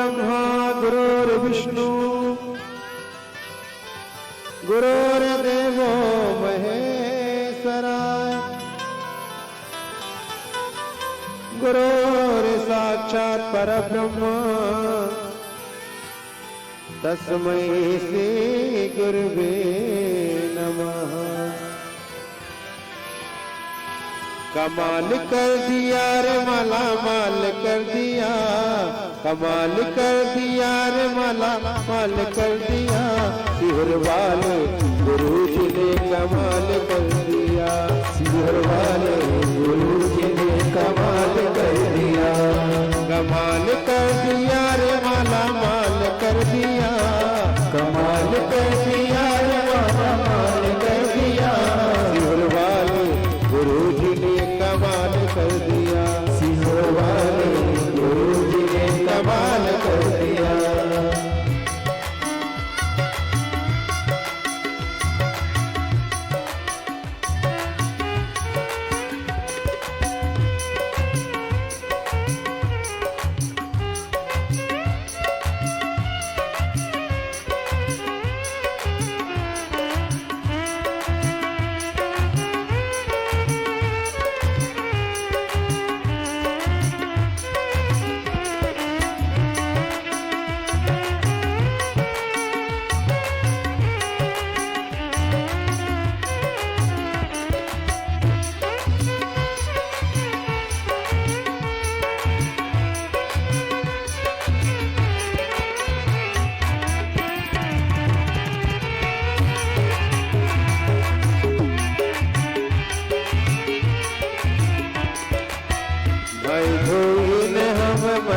ब्रह्मा गुरुर्विष्णु गुरुर्देवो महेश्वराय गुरुर्साक्षात् परब्रह्म तस्मै श्री गुरुवे नमः। कमाल कर दिया रे माला माल कर दिया, कमाल कर दिया रे माला माल कर दिया, सिहर वाले गुरु जी ने कमाल कर दिया, सिहर वाले गुरु जी ने कमाल कर दिया। कमाल कर दिया रे माला माल कर दिया, कमाल कर दिया रे माला माल कर दिया, सिहर वाले गुरु जी ने कमाल कर दिया, सिहर वाले गुरु जी ने कमाल कर दिया।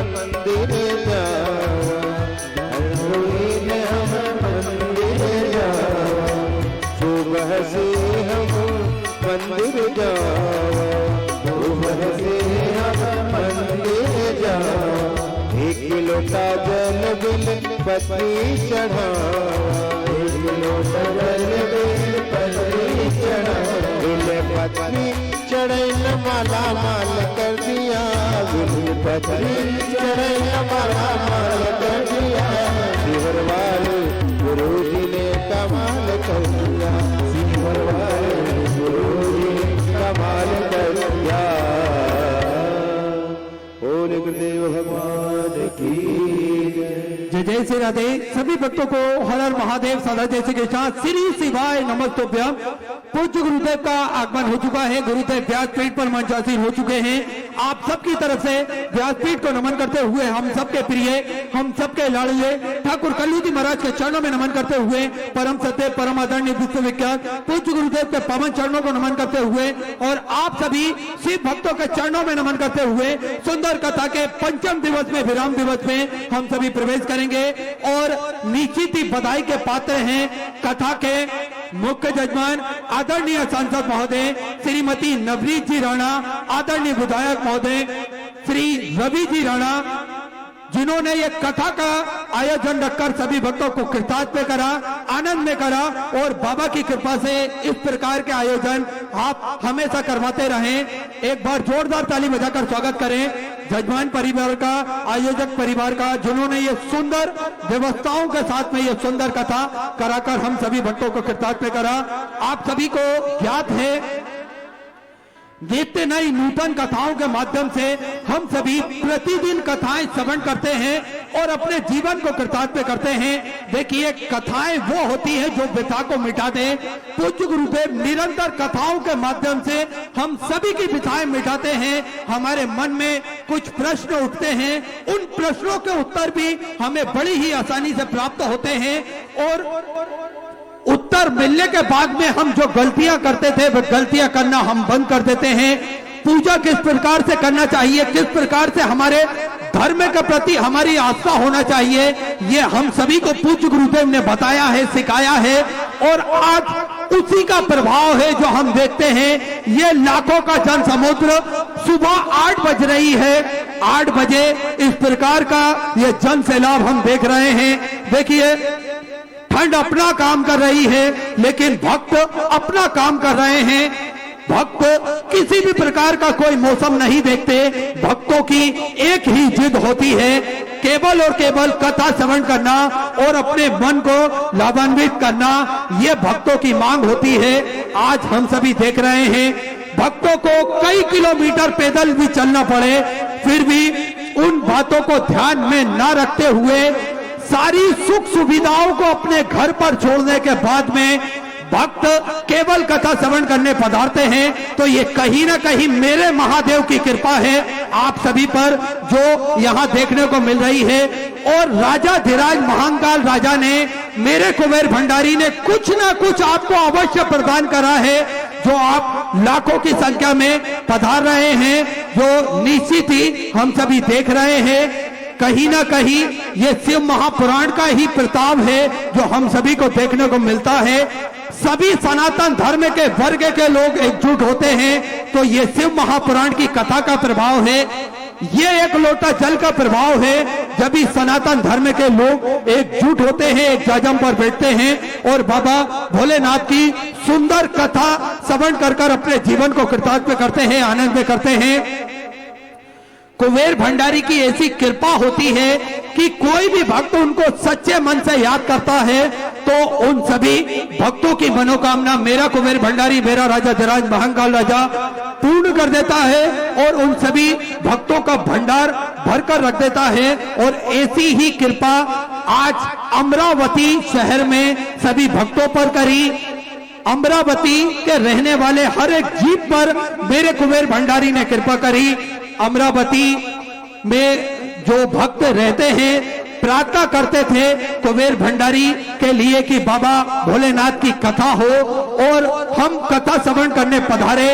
मंदिर जावा, हम मंदिर जावा, सुबह से हम मंदिर जावा, सुबह से हम मंदिर जावा, एक लोटा जल बिल पत्नी चढ़ावा, एक लोटा जल बिल पत्नी चढ़ावा, पत्नी चढ़ैल माला माल कर दिया, पत्नी चढ़ैल माला माल कर दिया, सिहर वाले गुरु जी ने कमाल कर दिया, सिहर वाले गुरु जी ने कमाल कर दिया। बोल गुरुदेव भगवान की जय जय श्री राधे। सभी भक्तों को हर हर महादेव सदा जैसे के साथ श्री शिवाय नमस्तोभ्यम। पूज्य गुरुदेव का आगमन हो चुका है, गुरुदेव व्यासपीठ पर मंचासीन हो चुके हैं। आप सबकी तरफ से व्यासपीठ को नमन करते हुए हम सबके प्रिय, हम सबके लाडले ठाकुर कल्लू जी महाराज के चरणों में नमन करते हुए, परम सत्य परम आदरणीय विश्वविख्यात पूज्य गुरुदेव के पावन चरणों को नमन करते हुए और आप सभी शिव भक्तों के चरणों में नमन करते हुए सुंदर कथा के पंचम दिवस में, विराम दिवस में हम सभी प्रवेश करेंगे। और निश्चित ही बधाई के पात्र हैं कथा के मुख्य जजमान आदरणीय सांसद महोदय श्रीमती नवनीत जी राणा, आदरणीय विधायक महोदय श्री रवि जी राणा, जिन्होंने ये कथा का आयोजन रखकर सभी भक्तों को कृतार्थ में करा, आनंद में करा और बाबा की कृपा से इस प्रकार के आयोजन आप हमेशा करवाते रहें। एक बार जोरदार ताली बजाकर स्वागत करें जजमान परिवार का, आयोजक परिवार का, जिन्होंने ये सुंदर व्यवस्थाओं के साथ में ये सुंदर कथा कराकर हम सभी भक्तों को कृतार्थ में करा। आप सभी को ज्ञात है नित्य नई नूतन कथाओं के माध्यम से हम सभी प्रतिदिन कथाएं श्रवण करते हैं और अपने जीवन को कृतार्थ करते हैं। देखिए कथाएं वो होती हैं जो व्यथा को मिटा दे। पूज्य गुरुदेव निरंतर कथाओं के माध्यम से हम सभी की व्यथाएं मिटाते हैं। हमारे मन में कुछ प्रश्न उठते हैं, उन प्रश्नों के उत्तर भी हमें बड़ी ही आसानी से प्राप्त होते हैं और उत्तर मिलने के बाद में हम जो गलतियां करते थे वो गलतियां करना हम बंद कर देते हैं। पूजा किस प्रकार से करना चाहिए, किस प्रकार से हमारे धर्म के प्रति हमारी आस्था होना चाहिए, ये हम सभी को पूज्य गुरुदेव ने बताया है, सिखाया है और आज उसी का प्रभाव है जो हम देखते हैं। ये लाखों का जन समुद्र सुबह 8 बज रही है, 8 बजे इस प्रकार का ये जन सैलाब हम देख रहे हैं। देखिए ठंड अपना काम कर रही है लेकिन भक्त अपना काम कर रहे हैं। भक्त किसी भी प्रकार का कोई मौसम नहीं देखते, भक्तों की एक ही जिद होती है केवल और केवल कथा श्रवण करना और अपने मन को लाभान्वित करना, ये भक्तों की मांग होती है। आज हम सभी देख रहे हैं भक्तों को कई किलोमीटर पैदल भी चलना पड़े, फिर भी उन बातों को ध्यान में न रखते हुए सारी सुख सुविधाओं को अपने घर पर छोड़ने के बाद में भक्त केवल कथा श्रवण करने पधारते हैं। तो ये कहीं ना कहीं मेरे महादेव की कृपा है आप सभी पर जो यहाँ देखने को मिल रही है। और राजा धीराज महाकाल राजा ने, मेरे कुबेर भंडारी ने कुछ ना कुछ आपको अवश्य प्रदान करा है, जो आप लाखों की संख्या में पधार रहे हैं, जो निश्चित ही हम सभी देख रहे हैं। कहीं ना कहीं ये शिव महापुराण का ही प्रताप है जो हम सभी को देखने को मिलता है। सभी सनातन धर्म के वर्ग के लोग एकजुट होते हैं, तो ये शिव महापुराण की कथा का प्रभाव है। ये एक लोटा जल का प्रभाव है। जब भी सनातन धर्म के लोग एकजुट होते हैं, एक जाजम पर बैठते हैं और बाबा भोलेनाथ की सुंदर कथा श्रवण कर कर अपने जीवन को कृतार्थ करते हैं, आनंद में करते हैं। कुबेर भंडारी की ऐसी कृपा होती है कि कोई भी भक्त उनको सच्चे मन से याद करता है तो उन सभी भक्तों की मनोकामना मेरा कुबेर भंडारी, मेरा राजा धीराज महाकाल राजा पूर्ण कर देता है और उन सभी भक्तों का भंडार भरकर रख देता है। और ऐसी ही कृपा आज अमरावती शहर में सभी भक्तों पर करी। अमरावती के रहने वाले हर एक जीव पर मेरे कुबेर भंडारी ने कृपा करी। अमरावती में जो भक्त रहते हैं प्रार्थना करते थे कुबेर भंडारी के लिए कि बाबा भोलेनाथ की कथा हो और हम कथा श्रवण करने पधारे।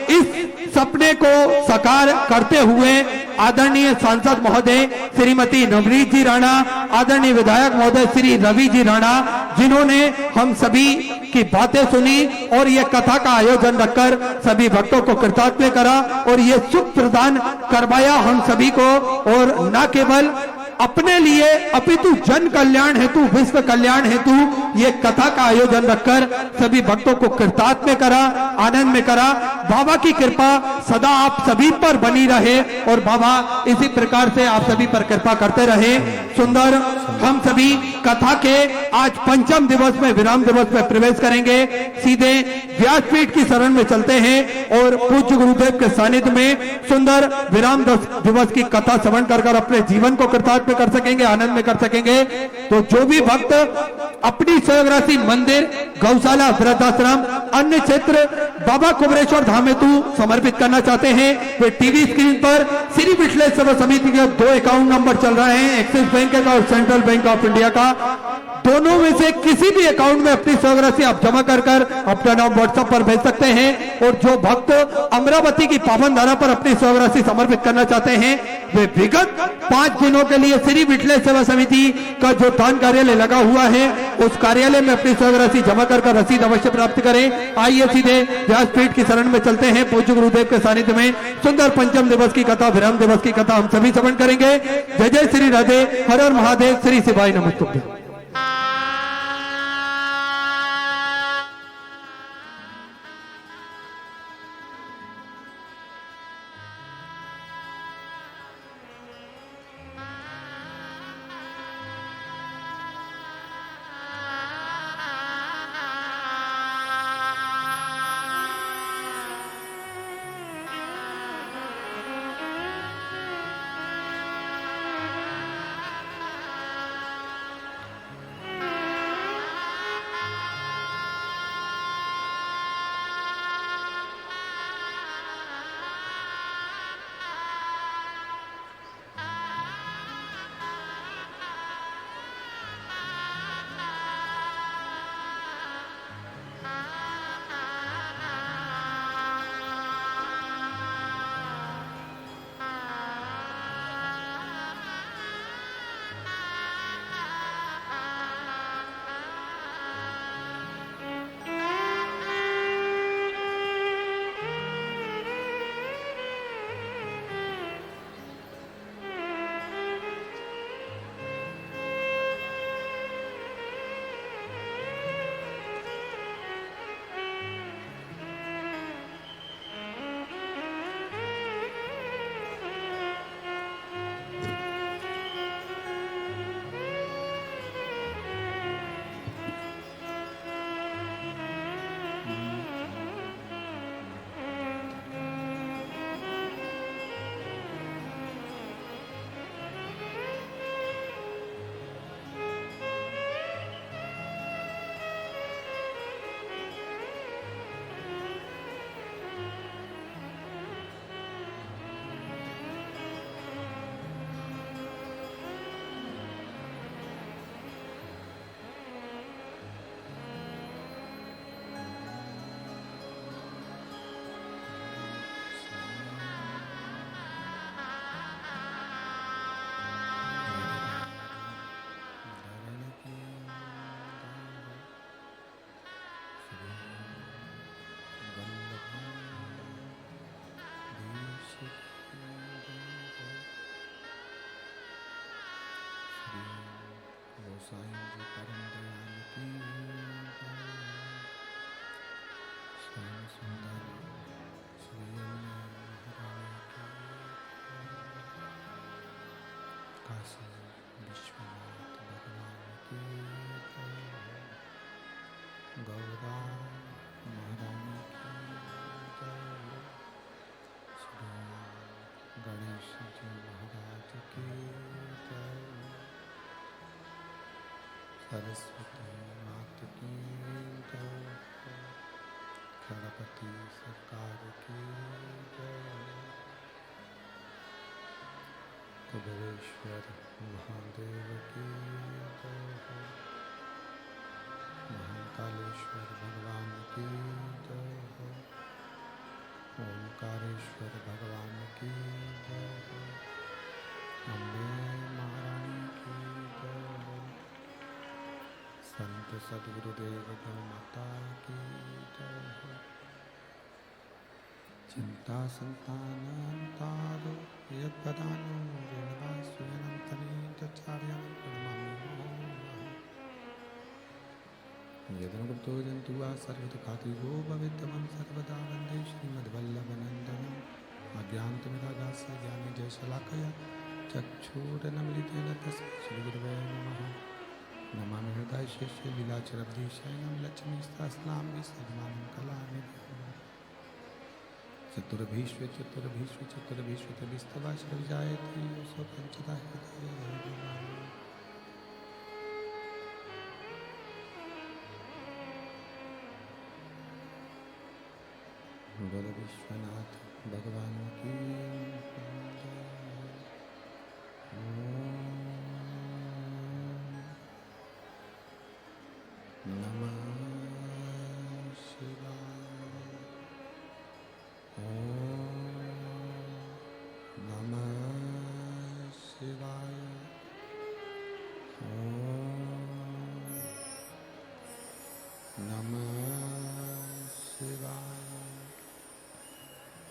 इस सपने को साकार करते हुए आदरणीय सांसद महोदय श्रीमती नवनीत जी राणा, आदरणीय विधायक महोदय श्री रवि जी राणा, जिन्होंने हम सभी की बातें सुनी और ये कथा का आयोजन रखकर सभी भक्तों को कृतार्थ करा और ये सुख प्रदान करवाया हम सभी को। और न केवल अपने लिए अपितु जन कल्याण हेतु, विश्व कल्याण हेतु ये कथा का आयोजन रखकर सभी भक्तों को कृतार्थ में करा, आनंद में करा। बाबा की कृपा सदा आप सभी पर बनी रहे और बाबा इसी प्रकार से आप सभी पर कृपा करते रहे। सुंदर हम सभी कथा के आज पंचम दिवस में, विराम दिवस में प्रवेश करेंगे। सीधे व्यासपीठ की शरण में चलते हैं और पूज्य गुरुदेव के सानिध्य में सुंदर विराम दिवस की कथा श्रवण कर अपने जीवन को कृतार्थ में कर सकेंगे, आनंद में कर सकेंगे। तो जो भी भक्त अपनी सहयोगराशि मंदिर, गौशाला, वृद्धाश्रम, अन्य क्षेत्र बाबा कुबेरेश्वर धाम हेतु समर्पित करना चाहते हैं, वे टीवी स्क्रीन पर श्री विठलेश्वर सेवा समिति के 2 अकाउंट नंबर चल रहे हैं, एक्सिस बैंक का और सेंट्रल बैंक ऑफ इंडिया का। दोनों में से किसी भी अकाउंट में अपनी सहयोगराशि आप जमा कर अपना नाम व्हाट्सएप पर भेज सकते हैं। और जो भक्त अमरावती की पावन धारा पर अपनी सहयोगराशि समर्पित करना चाहते हैं, वे विगत 5 दिनों के लिए श्री विठलेश्वर सेवा समिति का जो दान कार्यालय लगा हुआ है उस कार्यालय में अपनी सहयोगराशि जमा कर रसीद अवश्य प्राप्त करें। आइए सीधे व्यासपीठ की शरण में चलते हैं। पूज्य गुरुदेव के सानिध्य में सुंदर पंचम दिवस की कथा, विराम दिवस की कथा हम सभी श्रवण करेंगे। जय जय श्री राधे, हर हर महादेव, श्री शिवाय नमस्तुभ्यं। साईं जी परम दयाल की जय। श्याम सुंदर श्री अम्मा महारानी की जय। काशी विश्वनाथ भगवान की जय। गौरा महारानी की जय। श्री गणेश जी महाराज की जय। सरस्वती मात की जय। गणपति सरकार की जय। कुबेरेश्वर महादेव की जय। महाकालेश्वर भगवान की जय। ओंकारेश्वर भगवान की जय। अम्बे महारानी की जय। संत सद्गुरुदेव गौ माता की जय। चिंता संतानंतारो यद्वदानो ऋणवास्यनंतरीतचार्यं प्रणमामि। यदनुगुप्तो जन्तु वा सर्वदुःखातिगो भवेत्तमं सर्वदा वन्दे श्रीमद्वल्लभनन्दनम्। अज्ञानतिमिरागास्य ज्ञानजयशलाकया चक्षुरुन्मीलितेन तस्मै श्रीगुरवे नमः। नमामि हृदय शेषे लीलाचरब्धिशयनं लक्ष्मीसहस्रनाम्नि सजमानं कलानिधिम्। चतुर्भीष्व चतुर्भीष्वतविस्तवा श्रविजायते योऽसौ पञ्चदा हृदये। बोलो विश्वनाथ भगवान की जय। ओम नमः शिवाय। ओम नमः शिवाय। ओम नमः शिवाय।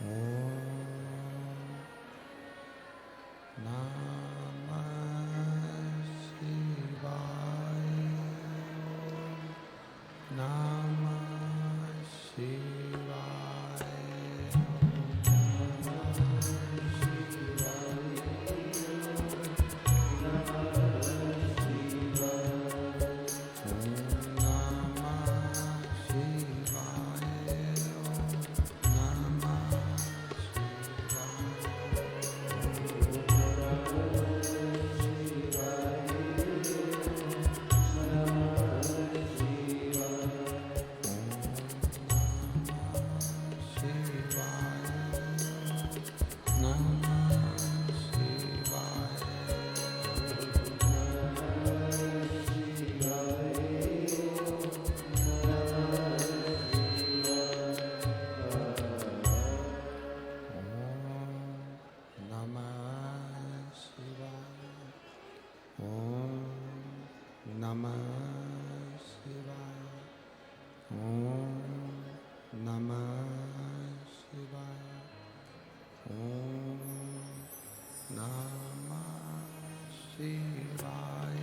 ओम नमः शिवाय। ओम नमः शिवाय।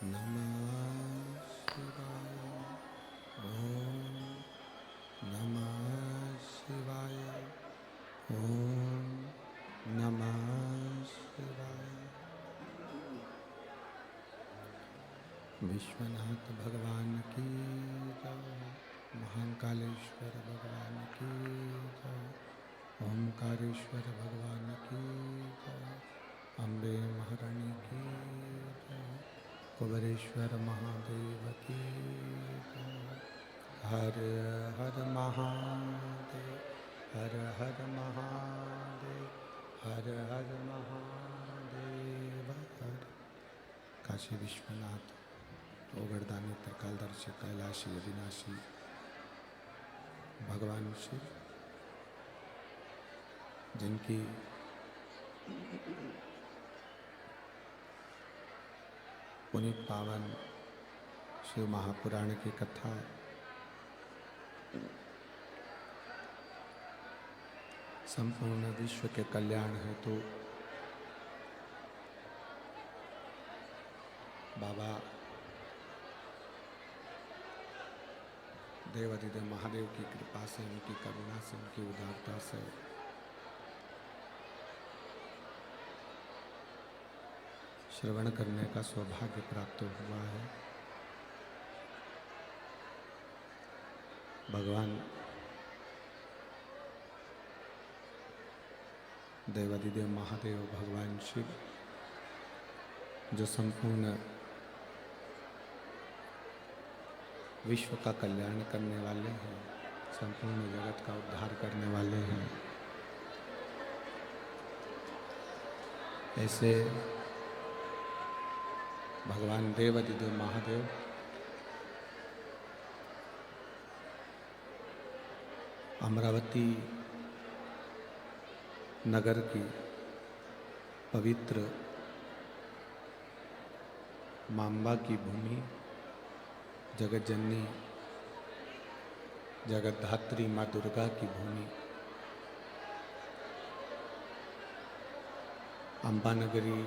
नमः शिवाय। ओम नमः शिवाय। ओम नमः शिवाय। विश्वनाथ भगवान की जय। महाकालेश्वर भगवान की जय। ओमकारेश्वर भगवान की जय। अम्बे महारानी की जय। कुबेरेश्वर महादेव की जय। हर हर महादेव। हर हर महादेव। हर हर महादेव। हर काशी विश्वनाथ ओगरदानी त्रिकालदर्शी कैलाशी अविनाशी भगवान शिव, जिनकी पुनीत पावन शिव महापुराण की कथा संपूर्ण विश्व के कल्याण हेतु बाबा देवाधिदेव महादेव की कृपा से, उनकी करुणा से, उनकी उदारता से श्रवण करने का सौभाग्य प्राप्त हुआ है। भगवान देवाधिदेव महादेव भगवान शिव, जो संपूर्ण विश्व का कल्याण करने वाले हैं, संपूर्ण जगत का उद्धार करने वाले हैं, ऐसे भगवान देवाधिदेव महादेव अमरावती नगर की पवित्र मांबा की भूमि, जगत जननी जगतधात्री माँ दुर्गा की भूमि, अम्बा नगरी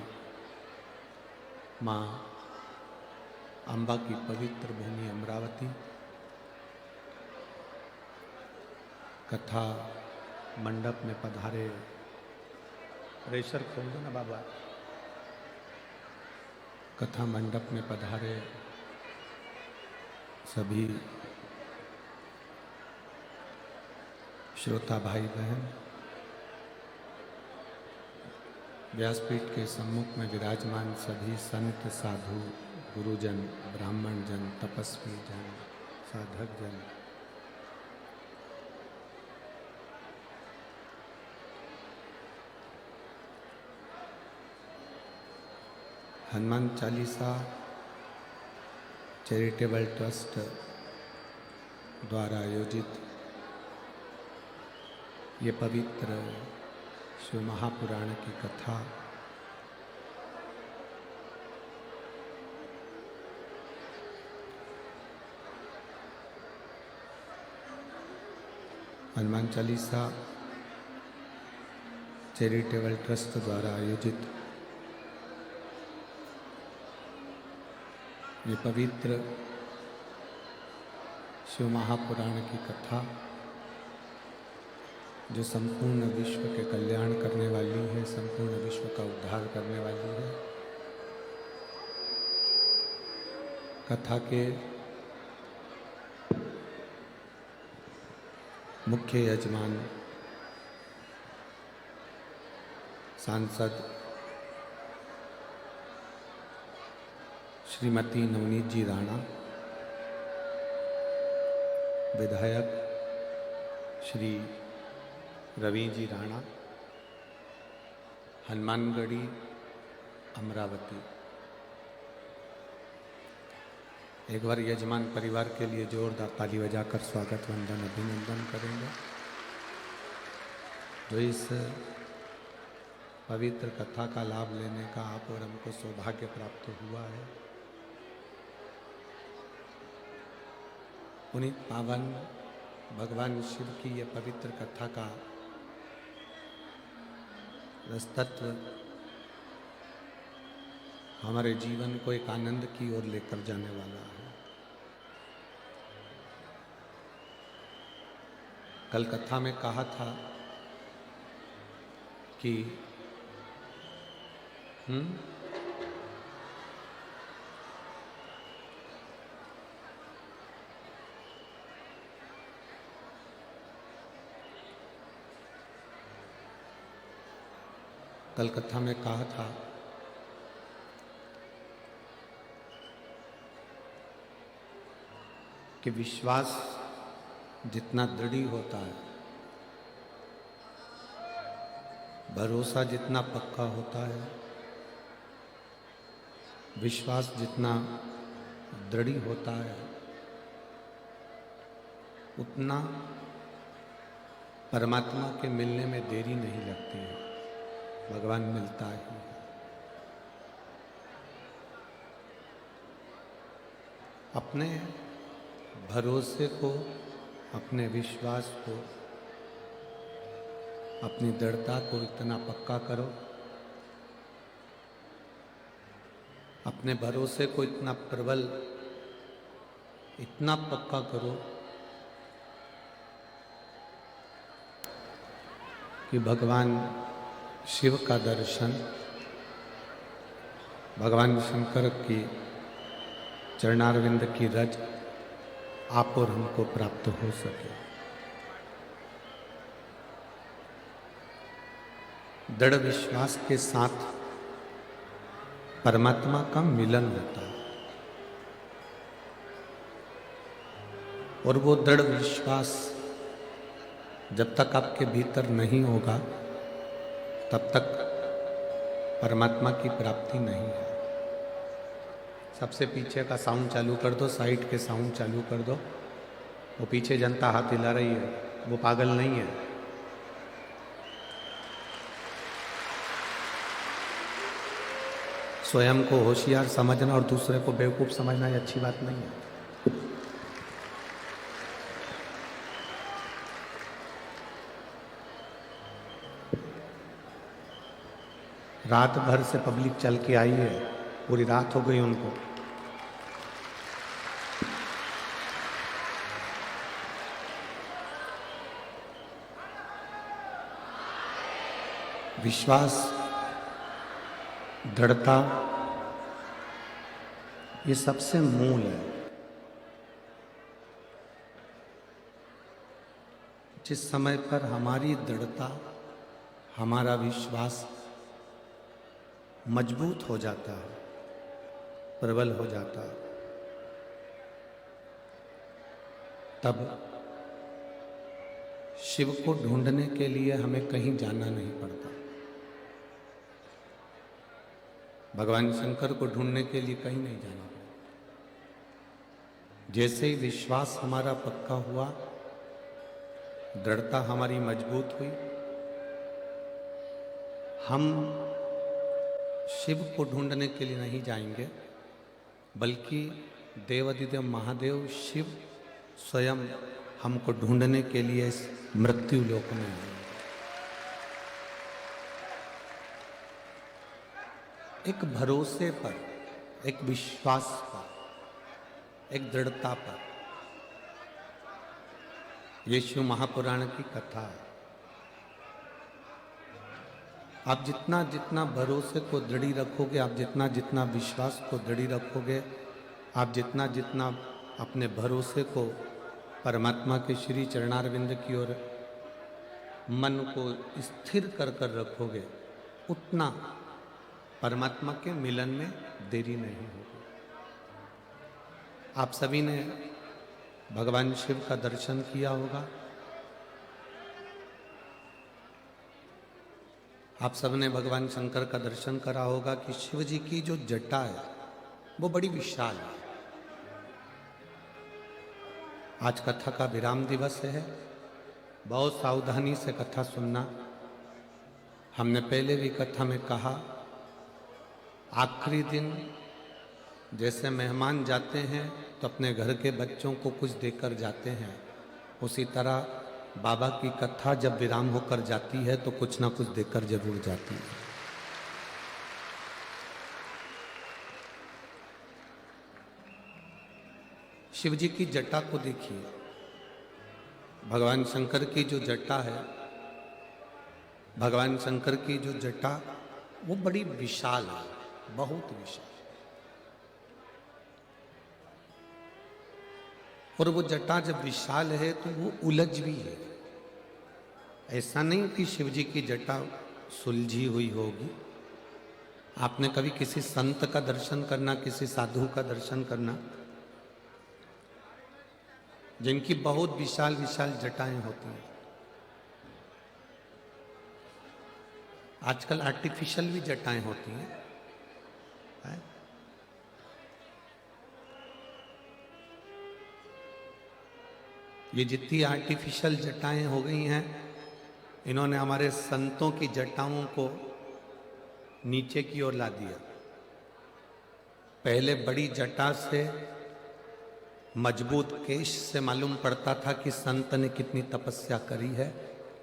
माँ अम्बा की पवित्र भूमि अमरावती, कथा मंडप में पधारे, प्रेशर खोल दो ना बाबा, कथा मंडप में पधारे सभी श्रोता भाई बहन, व्यासपीठ के सम्मुख में विराजमान सभी संत साधु गुरुजन, ब्राह्मण जन, तपस्वी जन, साधक जन, हनुमान चालीसा चैरिटेबल ट्रस्ट द्वारा आयोजित ये पवित्र शिव महापुराण की कथा हनुमान चालीसा चैरिटेबल ट्रस्ट द्वारा आयोजित ये पवित्र शिव महापुराण की कथा, जो संपूर्ण विश्व के कल्याण करने वाली है, संपूर्ण विश्व का उद्धार करने वाली है। कथा के मुख्य यजमान सांसद श्रीमती नवनीत जी राणा, विधायक श्री रवि जी राणा, हनुमानगढ़ी अमरावती। एक बार यजमान परिवार के लिए जोरदार ताली बजाकर स्वागत वंदन अभिनंदन करेंगे। जो इस पवित्र कथा का लाभ लेने का आप और हमको सौभाग्य प्राप्त हुआ है। पुनीत पावन भगवान शिव की ये पवित्र कथा का रसतत्व हमारे जीवन को एक आनंद की ओर लेकर जाने वाला है। कल कथा में कहा था कि कल कथा में कहा था कि विश्वास जितना दृढ़ होता है, भरोसा जितना पक्का होता है, विश्वास जितना दृढ़ होता है, उतना परमात्मा के मिलने में देरी नहीं लगती है। भगवान मिलता ही है। अपने भरोसे को, अपने विश्वास को, अपनी दृढ़ता को इतना पक्का करो, अपने भरोसे को इतना प्रबल, इतना पक्का करो कि भगवान शिव का दर्शन, भगवान शंकर की चरणारविंद की रज आप और हमको प्राप्त हो सके। दृढ़ विश्वास के साथ परमात्मा का मिलन होता है, और वो दृढ़ विश्वास जब तक आपके भीतर नहीं होगा तब तक परमात्मा की प्राप्ति नहीं है। सबसे पीछे का साउंड चालू कर दो, साइड के साउंड चालू कर दो। वो पीछे जनता हाथ हिला रही है, वो पागल नहीं है। स्वयं को होशियार समझना और दूसरे को बेवकूफ समझना ये अच्छी बात नहीं है। रात भर से पब्लिक चल के आई है, पूरी रात हो गई उनको। विश्वास, दृढ़ता, ये सबसे मूल है। जिस समय पर हमारी दृढ़ता, हमारा विश्वास मजबूत हो जाता है, प्रबल हो जाता है, तब शिव को ढूंढने के लिए हमें कहीं जाना नहीं पड़ता। भगवान शंकर को ढूंढने के लिए कहीं नहीं जाना पड़ता। जैसे ही विश्वास हमारा पक्का हुआ, दृढ़ता हमारी मजबूत हुई, हम शिव को ढूंढने के लिए नहीं जाएंगे, बल्कि देवाधिदेव महादेव शिव स्वयं हमको ढूंढने के लिए इस मृत्यु लोक में आए। एक भरोसे पर, एक विश्वास पर, एक दृढ़ता पर। ये शिव महापुराण की कथा है। आप जितना जितना भरोसे को दृढ़ रखोगे, आप जितना जितना विश्वास को दृढ़ रखोगे, आप जितना जितना अपने भरोसे को परमात्मा के श्री चरणारविंद की ओर मन को स्थिर कर कर रखोगे, उतना परमात्मा के मिलन में देरी नहीं होगी। आप सभी ने भगवान शिव का दर्शन किया होगा। आप सबने भगवान शंकर का दर्शन करा होगा कि शिव जी की जो जटा है वो बड़ी विशाल है। आज कथा का विराम दिवस है, बहुत सावधानी से कथा सुनना। हमने पहले भी कथा में कहा, आखिरी दिन जैसे मेहमान जाते हैं तो अपने घर के बच्चों को कुछ देकर जाते हैं, उसी तरह बाबा की कथा जब विराम होकर जाती है तो कुछ ना कुछ देकर जरूर जाती है। शिव जी की जटा को देखिए, भगवान शंकर की जो जटा है, भगवान शंकर की जो जटा वो बड़ी विशाल है, बहुत विशाल। और वो जटा जब विशाल है तो वो उलझ भी है। ऐसा नहीं कि शिव जी की जटा सुलझी हुई होगी। आपने कभी किसी संत का दर्शन करना, किसी साधु का दर्शन करना, जिनकी बहुत विशाल विशाल जटाएं होती हैं। आजकल आर्टिफिशियल भी जटाएं होती हैं, है? ये जितनी आर्टिफिशियल जटाएं हो गई हैं, इन्होंने हमारे संतों की जटाओं को नीचे की ओर ला दिया। पहले बड़ी जटा से, मजबूत केश से मालूम पड़ता था कि संत ने कितनी तपस्या करी है,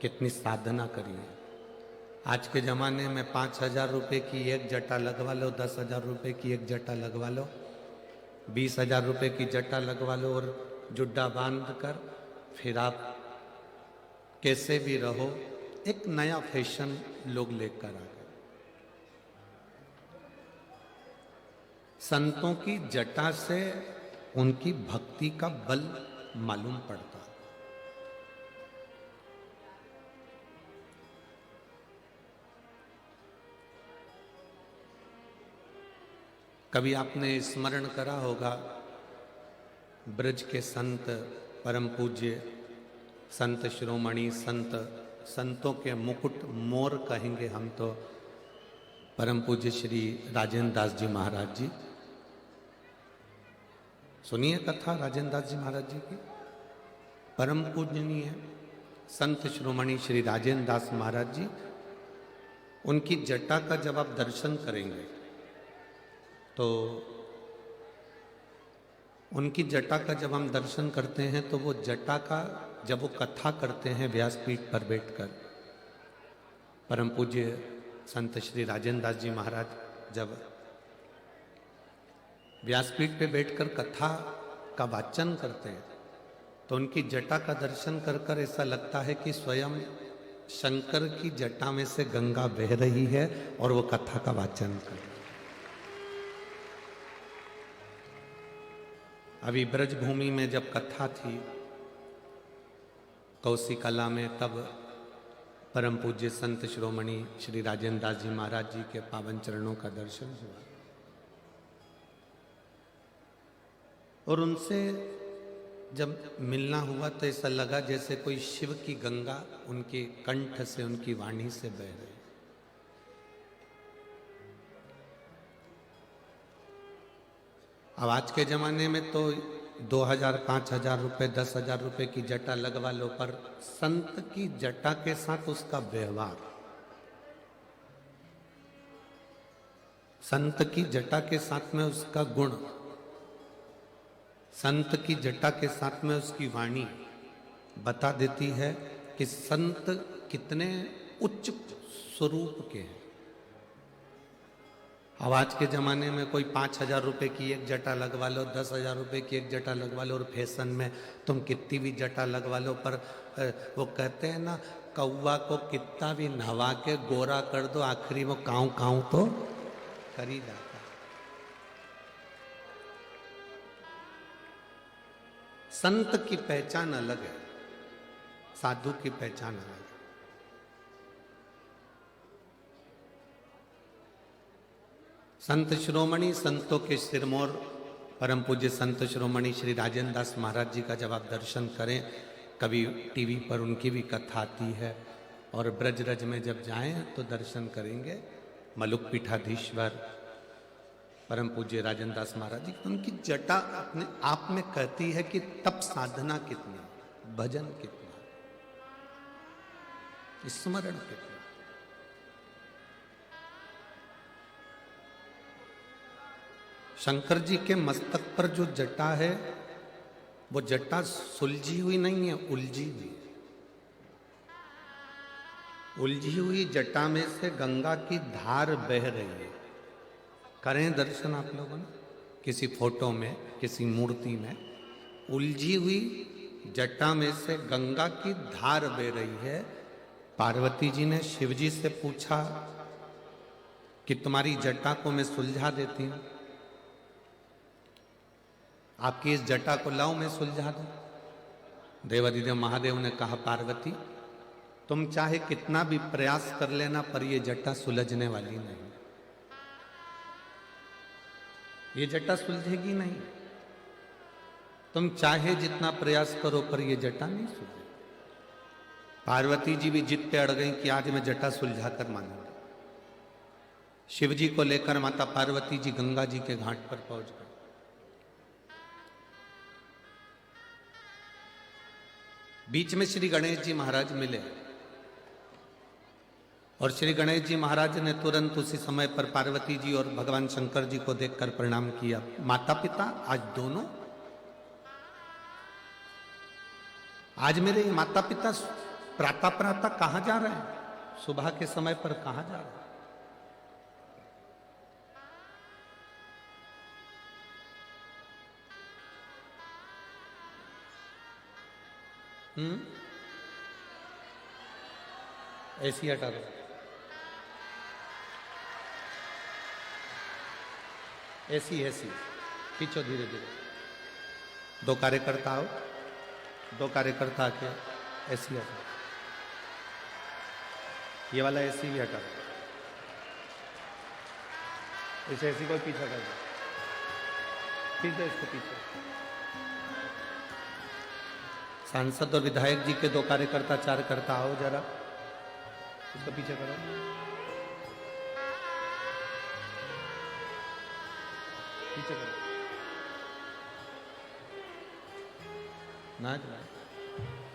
कितनी साधना करी है। आज के ज़माने में 5,000 रुपये की एक जटा लगवा लो, 10,000 रुपये की एक जटा लगवा लो, 20,000 रुपये की जटा लगवा लो और जुड्डा बांध कर फिर आप कैसे भी रहो। एक नया फैशन लोग लेकर आ गए। संतों की जटा से उनकी भक्ति का बल मालूम पड़ता। कभी आपने स्मरण करा होगा, ब्रज के संत, परम पूज्य संत शिरोमणि संत, संतों के मुकुट मोर कहेंगे हम तो, परम पूज्य श्री राजेंद्र दास जी महाराज जी। सुनिए कथा राजेंद्र दास जी महाराज जी की। परम पूजनीय संत शिरोमणि श्री राजेंद्र दास महाराज जी, उनकी जटा का जब आप दर्शन करेंगे तो उनकी जटा का जब हम दर्शन करते हैं तो वो जटा का जब वो कथा करते हैं व्यासपीठ पर बैठकर, परम पूज्य संत श्री राजेंद्र दास जी महाराज जब व्यासपीठ पे बैठकर कथा का वाचन करते हैं तो उनकी जटा का दर्शन कर कर ऐसा लगता है कि स्वयं शंकर की जटा में से गंगा बह रही है और वो कथा का वाचन कर रही है। अभी ब्रजभूमि में जब कथा थी कौशिकला में, तब परम पूज्य संत शिरोमणि श्री राजेंद्र दास जी महाराज जी के पावन चरणों का दर्शन हुआ और उनसे जब मिलना हुआ तो ऐसा लगा जैसे कोई शिव की गंगा उनके कंठ से, उनकी वाणी से बह रही। अब आज के जमाने में तो 2,000, 5,000 रुपये, 10,000 रुपये की जटा लगवा लो, पर संत की जटा के साथ उसका व्यवहार, संत की जटा के साथ में उसका गुण, संत की जटा के साथ में उसकी वाणी बता देती है कि संत कितने उच्च स्वरूप के हैं। अब आज के ज़माने में कोई 5,000 रुपये की एक जटा लगवा लो, 10,000 रुपये की एक जटा लगवा लो और फैशन में तुम कितनी भी जटा लगवा लो, पर वो कहते हैं ना, कौवा को कितना भी नहवा के गोरा कर दो, आखिरी वो काऊ काऊ तो कर ही जाता। संत की पहचान अलग है, साधु की पहचान अलग है। संत शिरोमणि, संतों के सिरमौर परम पूज्य संत शिरोमणि श्री राजेंद्र दास महाराज जी का जब आप दर्शन करें, कभी टीवी पर उनकी भी कथा आती है, और ब्रज रज में जब जाएं तो दर्शन करेंगे मलुक पीठाधीश्वर परम पूज्य राजेंद्र दास महाराज जी। उनकी जटा अपने आप में कहती है कि तप साधना कितनी, भजन कितना, स्मरण कितना। शंकर जी के मस्तक पर जो जटा है वो जटा सुलझी हुई नहीं है, उलझी हुई। उलझी हुई जटा में से गंगा की धार बह रही है। करें दर्शन आप लोगों ने किसी फोटो में, किसी मूर्ति में, उलझी हुई जटा में से गंगा की धार बह रही है। पार्वती जी ने शिव जी से पूछा कि तुम्हारी जटा को मैं सुलझा देती हूं, आपकी इस जटा को लाओ मैं सुलझा दूं। देवादिदेव महादेव ने कहा पार्वती तुम चाहे कितना भी प्रयास कर लेना पर यह जटा सुलझने वाली नहीं, ये जटा सुलझेगी नहीं। तुम चाहे जितना प्रयास करो पर यह जटा नहीं सुलझेगी। पार्वती जी भी जिद पे अड़ गई कि आज मैं जटा सुलझा कर मानूंगी। शिव जी को लेकर माता पार्वती जी गंगा जी के घाट पर पहुंच गए। बीच में श्री गणेश जी महाराज मिले और श्री गणेश जी महाराज ने तुरंत उसी समय पर पार्वती जी और भगवान शंकर जी को देखकर प्रणाम किया। माता पिता आज दोनों, आज मेरे माता पिता प्रातः प्रातः कहां जा रहे हैं, सुबह के समय पर कहां जा रहे हैं। ऐसी हटा दो, ऐसी ऐसी खींचो धीरे धीरे। दो कार्यकर्ता आओ, दो कार्यकर्ता आके ऐसी हटा, ये वाला ऐसी भी हटा दो, इसे ऐसी कोई पीछा कर दो, खींच दो इसको पीछे। सांसद और विधायक जी के दो कार्यकर्ता चार करता आओ जरा, इसको पीछे करो। पीछे करो नाच भाई,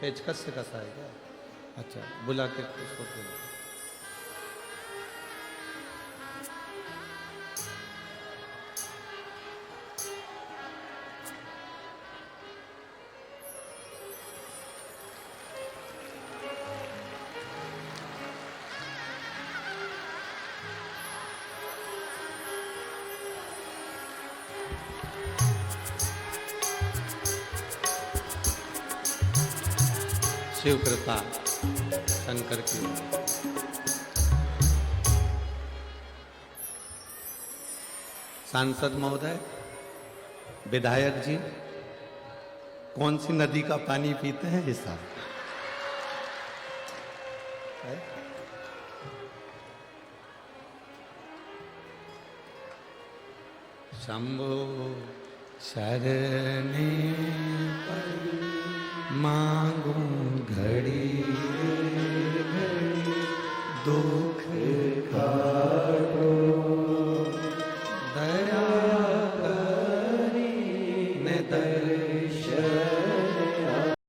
पेचकस से कसा है क्या? अच्छा बुला के उसको बुला। शिव कृपा शंकर की। सांसद महोदय, विधायक जी, कौन सी नदी का पानी पीते हैं ये साहब? शंभो शरणे पर मांगू घड़ी घड़ी दुख